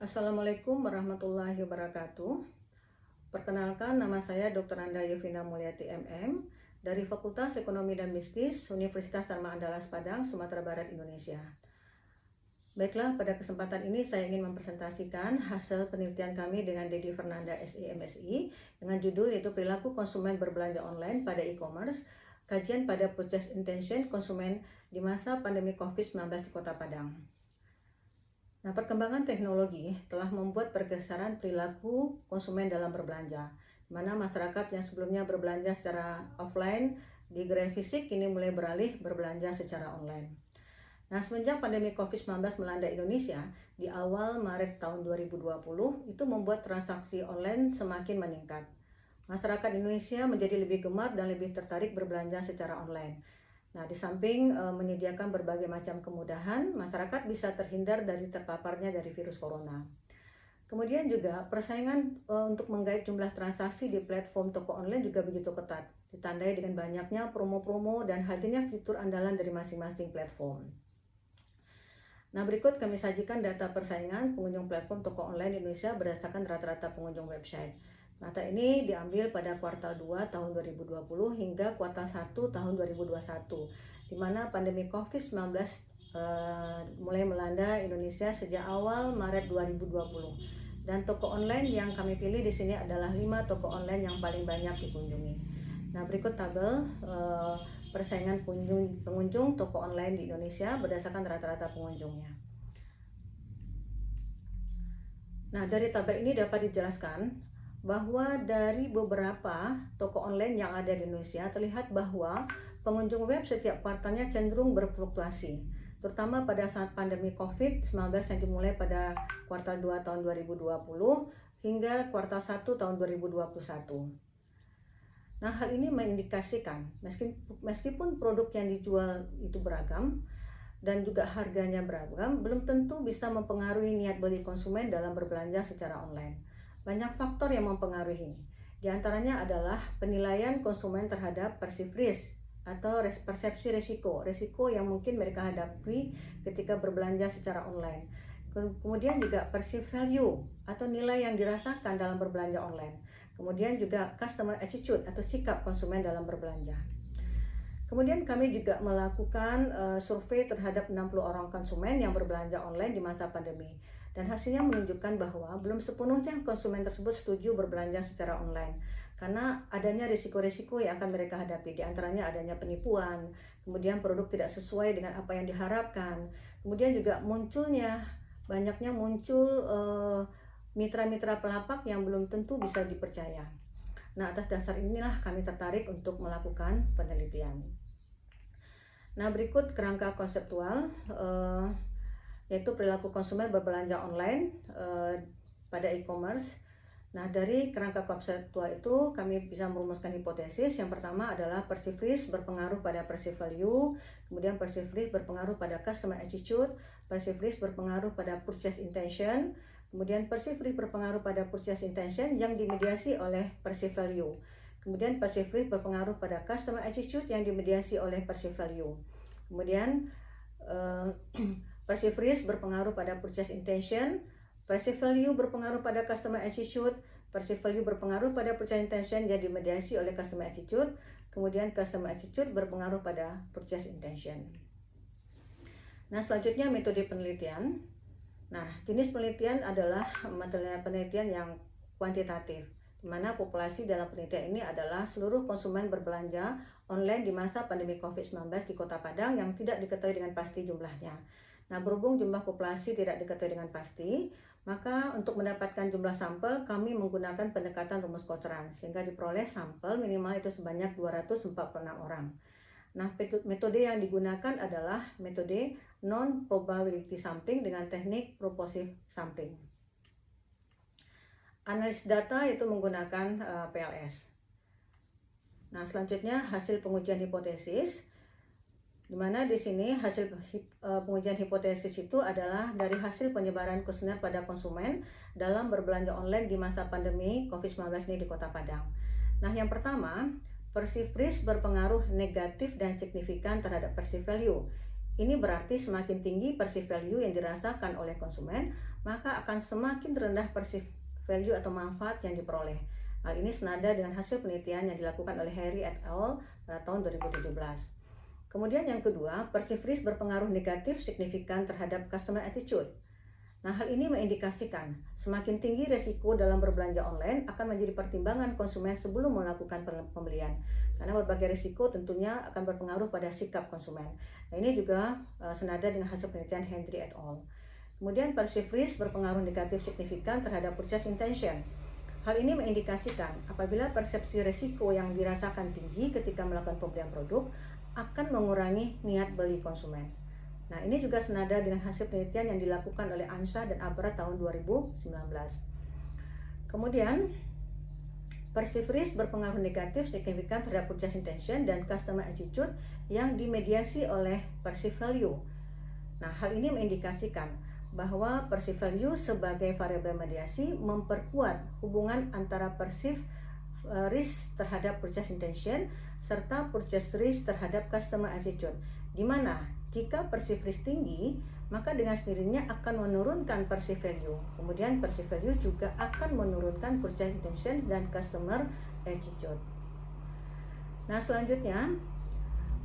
Assalamualaikum warahmatullahi wabarakatuh. Perkenalkan, nama saya Dr. Anda Yovina Mulyati MM dari Fakultas Ekonomi dan Bisnis Universitas Dharma Andalas Padang, Sumatera Barat, Indonesia. Baiklah, pada kesempatan ini saya ingin mempresentasikan hasil penelitian kami dengan Dedi Fernanda SI MSI dengan judul yaitu Perilaku Konsumen Berbelanja Online pada E-commerce, kajian pada purchase intention konsumen di masa pandemi COVID-19 di Kota Padang. Nah, perkembangan teknologi telah membuat pergeseran perilaku konsumen dalam berbelanja, di mana masyarakat yang sebelumnya berbelanja secara offline di gerai fisik kini mulai beralih berbelanja secara online. Nah, semenjak pandemi COVID-19 melanda Indonesia di awal Maret tahun 2020, itu membuat transaksi online semakin meningkat. Masyarakat Indonesia menjadi lebih gemar dan lebih tertarik berbelanja secara online. Nah, di samping menyediakan berbagai macam kemudahan, masyarakat bisa terhindar dari terpaparnya dari virus corona. Kemudian juga persaingan untuk menggait jumlah transaksi di platform toko online juga begitu ketat, ditandai dengan banyaknya promo-promo dan hadirnya fitur andalan dari masing-masing platform. Nah, berikut kami sajikan data persaingan pengunjung platform toko online di Indonesia berdasarkan rata-rata pengunjung website. Data ini diambil pada kuartal 2 tahun 2020 hingga kuartal 1 tahun 2021, di mana pandemi COVID-19 mulai melanda Indonesia sejak awal Maret 2020. Dan toko online yang kami pilih di sini adalah 5 toko online yang paling banyak dikunjungi. Nah, berikut tabel persaingan pengunjung toko online di Indonesia berdasarkan rata-rata pengunjungnya. Nah, dari tabel ini dapat dijelaskan bahwa dari beberapa toko online yang ada di Indonesia terlihat bahwa pengunjung web setiap kuartalnya cenderung berfluktuasi, terutama pada saat pandemi COVID-19 yang dimulai pada kuartal 2 tahun 2020 hingga kuartal 1 tahun 2021. Nah, hal ini mengindikasikan meskipun produk yang dijual itu beragam dan juga harganya beragam, belum tentu bisa mempengaruhi niat beli konsumen dalam berbelanja secara online. Banyak faktor yang mempengaruhi. Di antaranya adalah penilaian konsumen terhadap perceived risk atau persepsi risiko yang mungkin mereka hadapi ketika berbelanja secara online. Kemudian juga perceived value atau nilai yang dirasakan dalam berbelanja online. Kemudian juga customer attitude atau sikap konsumen dalam berbelanja. Kemudian kami juga melakukan survei terhadap 60 orang konsumen yang berbelanja online di masa pandemi. Dan hasilnya menunjukkan bahwa belum sepenuhnya konsumen tersebut setuju berbelanja secara online karena adanya risiko-risiko yang akan mereka hadapi, di antaranya adanya penipuan, kemudian produk tidak sesuai dengan apa yang diharapkan, kemudian juga banyaknya muncul mitra-mitra pelapak yang belum tentu bisa dipercaya. Nah, atas dasar inilah kami tertarik untuk melakukan penelitian. Nah, berikut kerangka konseptual yaitu perilaku konsumen berbelanja online pada e-commerce. Nah, dari kerangka konseptual itu kami bisa merumuskan hipotesis. Yang pertama adalah perceived risk berpengaruh pada perceived value, kemudian perceived risk berpengaruh pada customer attitude, perceived risk berpengaruh pada purchase intention, kemudian perceived risk berpengaruh pada purchase intention yang dimediasi oleh perceived value. Kemudian perceived risk berpengaruh pada customer attitude yang dimediasi oleh perceived value. Kemudian perceived risk berpengaruh pada purchase intention, perceived value berpengaruh pada customer attitude, perceived value berpengaruh pada purchase intention yang dimediasi oleh customer attitude, kemudian customer attitude berpengaruh pada purchase intention. Nah, selanjutnya metode penelitian. Nah, jenis penelitian adalah penelitian yang kuantitatif, di mana populasi dalam penelitian ini adalah seluruh konsumen berbelanja online di masa pandemi COVID-19 di Kota Padang yang tidak diketahui dengan pasti jumlahnya. Nah, berhubung jumlah populasi tidak diketahui dengan pasti, maka untuk mendapatkan jumlah sampel kami menggunakan pendekatan rumus Cochran sehingga diperoleh sampel minimal itu sebanyak 246 orang. Nah, metode yang digunakan adalah metode non-probability sampling dengan teknik purposive sampling. Analisis data itu menggunakan PLS. Nah, selanjutnya hasil pengujian hipotesis, di mana di sini hasil pengujian hipotesis itu adalah dari hasil penyebaran kuesioner pada konsumen dalam berbelanja online di masa pandemi COVID-19 ini di Kota Padang. Nah, yang pertama, perceived risk berpengaruh negatif dan signifikan terhadap perceived value. Ini berarti semakin tinggi perceived value yang dirasakan oleh konsumen, maka akan semakin rendah perceived value atau manfaat yang diperoleh. Hal ini senada dengan hasil penelitian yang dilakukan oleh Harry et al. Pada tahun 2017. Kemudian yang kedua, perceived risk berpengaruh negatif signifikan terhadap customer attitude. Nah, hal ini mengindikasikan semakin tinggi resiko dalam berbelanja online akan menjadi pertimbangan konsumen sebelum melakukan pembelian. Karena berbagai risiko tentunya akan berpengaruh pada sikap konsumen. Nah, ini juga senada dengan hasil penelitian Henry et al. Kemudian perceived risk berpengaruh negatif signifikan terhadap purchase intention. Hal ini mengindikasikan apabila persepsi risiko yang dirasakan tinggi ketika melakukan pembelian produk akan mengurangi niat beli konsumen. Nah, ini juga senada dengan hasil penelitian yang dilakukan oleh Ansha dan Abra tahun 2019. Kemudian, perceived risk berpengaruh negatif signifikan terhadap purchase intention dan customer attitude yang dimediasi oleh perceived value. Nah, hal ini mengindikasikan bahwa perceived value sebagai variabel mediasi memperkuat hubungan antara perceived risk terhadap purchase intention serta purchase risk terhadap customer attitude, di mana jika perceived risk tinggi, maka dengan sendirinya akan menurunkan perceived value. Kemudian perceived value juga akan menurunkan purchase intention dan customer attitude. Nah, selanjutnya,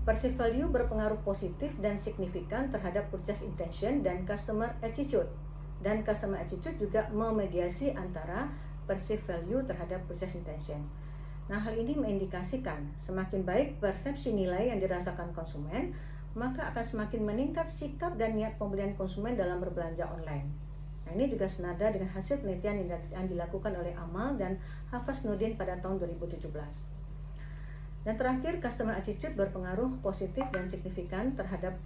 perceived value berpengaruh positif dan signifikan terhadap purchase intention dan customer attitude. Dan customer attitude juga memediasi antara perceived value terhadap purchase intention. Nah, hal ini mengindikasikan semakin baik persepsi nilai yang dirasakan konsumen, maka akan semakin meningkat sikap dan niat pembelian konsumen dalam berbelanja online. Nah, ini juga senada dengan hasil penelitian yang dilakukan oleh Amal dan Hafaz Nurdin pada tahun 2017. Dan terakhir, customer attitude berpengaruh positif dan signifikan terhadap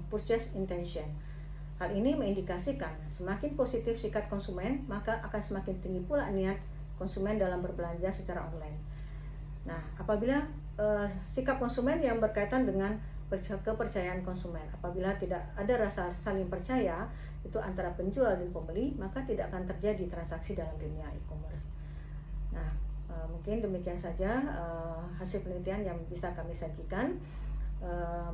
purchase intention. Hal ini mengindikasikan semakin positif sikap konsumen, maka akan semakin tinggi pula niat konsumen dalam berbelanja secara online. Nah, apabila sikap konsumen yang berkaitan dengan kepercayaan konsumen, apabila tidak ada rasa saling percaya itu antara penjual dan pembeli, maka tidak akan terjadi transaksi dalam dunia e-commerce. Nah, mungkin demikian saja hasil penelitian yang bisa kami sajikan.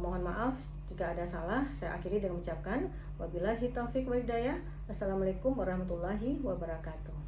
Mohon maaf jika ada salah. Saya akhiri dengan mengucapkan wabillahi taufiq wal hidayah. Assalamualaikum warahmatullahi wabarakatuh.